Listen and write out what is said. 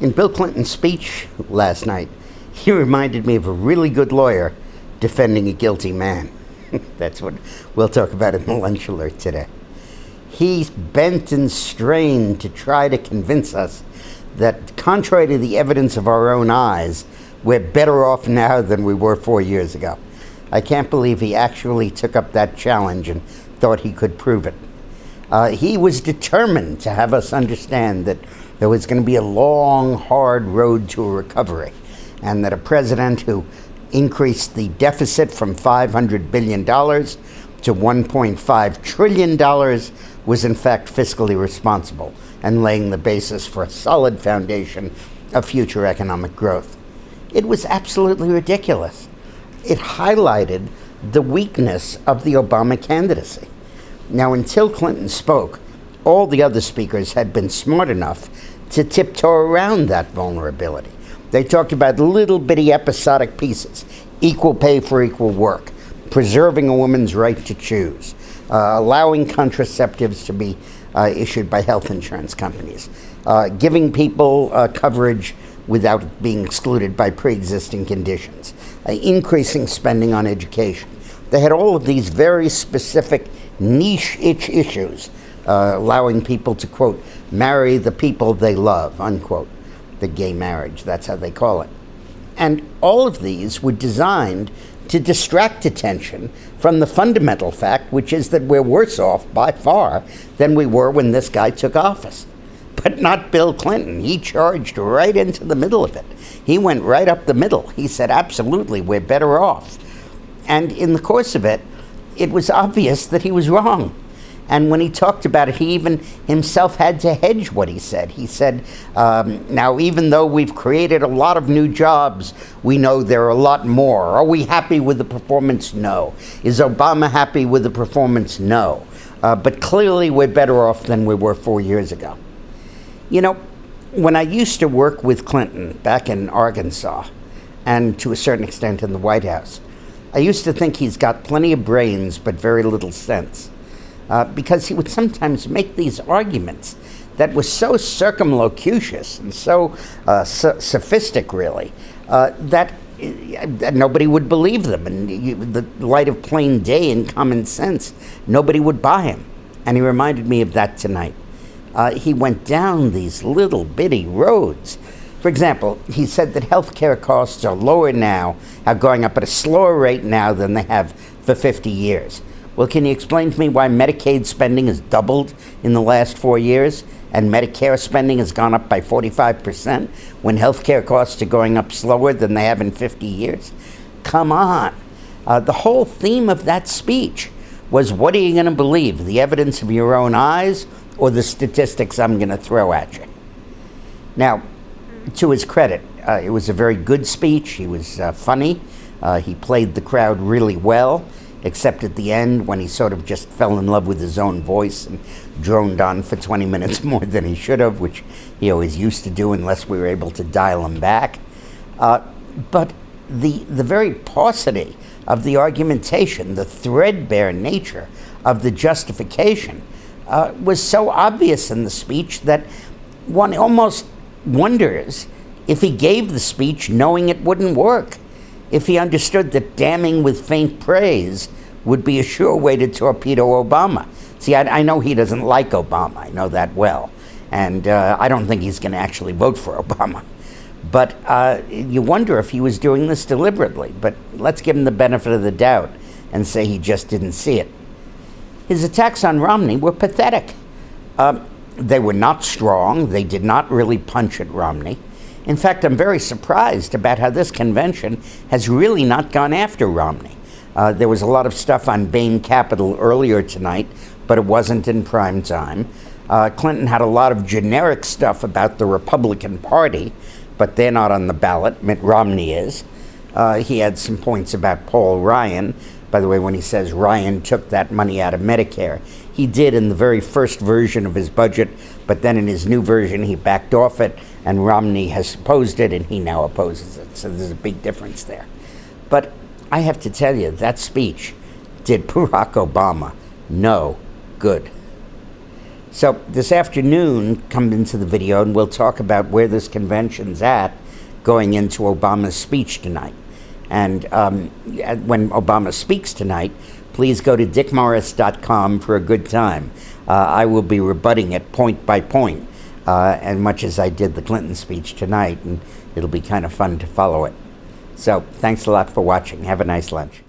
In Bill Clinton's speech last night, he reminded me of a really good lawyer defending a guilty man. That's what we'll talk about in the Lunch Alert today. He's bent and strained to try to convince us that, contrary to the evidence of our own eyes, we're better off now than we were 4 years ago. I can't believe he actually took up that challenge and thought he could prove it. He was determined to have us understand that there was going to be a long, hard road to a recovery, and that a president who increased the deficit from $500 billion to $1.5 trillion was in fact fiscally responsible and laying the basis for a solid foundation of future economic growth. It was absolutely ridiculous. It highlighted the weakness of the Obama candidacy. Now, until Clinton spoke, all the other speakers had been smart enough to tiptoe around that vulnerability. They talked about little bitty episodic pieces: equal pay for equal work, preserving a woman's right to choose, allowing contraceptives to be issued by health insurance companies, giving people coverage without being excluded by pre-existing conditions, increasing spending on education. They had all of these very specific niche issues, allowing people to, quote, marry the people they love, unquote. The gay marriage, that's how they call it. And all of these were designed to distract attention from the fundamental fact, which is that we're worse off by far than we were when this guy took office. But not Bill Clinton. He charged right into the middle of it. He went right up the middle. He said, absolutely, we're better off. And in the course of it, it was obvious that he was wrong. And when he talked about it, he even himself had to hedge what he said. He said, now, even though we've created a lot of new jobs, we know there are a lot more. Are we happy with the performance? No. Is Obama happy with the performance? No. But clearly, we're better off than we were 4 years ago. You know, when I used to work with Clinton back in Arkansas, and to a certain extent in the White House, I used to think he's got plenty of brains but very little sense. Because he would sometimes make these arguments that were so circumlocucious and so sophistic, really, that nobody would believe them. And the light of plain day and common sense, nobody would buy him. And he reminded me of that tonight. He went down these little bitty roads. For example, he said that healthcare costs are lower now, are going up at a slower rate now than they have for 50 years. Well, can you explain to me why Medicaid spending has doubled in the last 4 years and Medicare spending has gone up by 45% when healthcare costs are going up slower than they have in 50 years? Come on. The whole theme of that speech was, what are you going to believe, the evidence of your own eyes or the statistics I'm going to throw at you? Now, to his credit, it was a very good speech. He was funny. He played the crowd really well, except at the end when he sort of just fell in love with his own voice and droned on for 20 minutes more than he should have, which he always used to do unless we were able to dial him back. But the very paucity of the argumentation, the threadbare nature of the justification was so obvious in the speech that one almost wonders if he gave the speech knowing it wouldn't work. If he understood that damning with faint praise would be a sure way to torpedo Obama. See, I know he doesn't like Obama. I know that well. And I don't think he's going to actually vote for Obama. But you wonder if he was doing this deliberately. But let's give him the benefit of the doubt and say he just didn't see it. His attacks on Romney were pathetic. They were not strong. They did not really punch at Romney. In fact, I'm very surprised about how this convention has really not gone after Romney. There was a lot of stuff on Bain Capital earlier tonight, but it wasn't in prime time. Clinton had a lot of generic stuff about the Republican Party, but they're not on the ballot. Mitt Romney is. He had some points about Paul Ryan. By the way, when he says Ryan took that money out of Medicare, he did in the very first version of his budget, but then in his new version he backed off it, and Romney has opposed it, and he now opposes it. So there's a big difference there. But I have to tell you, that speech did Barack Obama no good. So this afternoon, come into the video and we'll talk about where this convention's at going into Obama's speech tonight. And when Obama speaks tonight, please go to dickmorris.com for a good time. I will be rebutting it point by point, as much as I did the Clinton speech tonight, and it'll be kind of fun to follow it. So thanks a lot for watching. Have a nice lunch.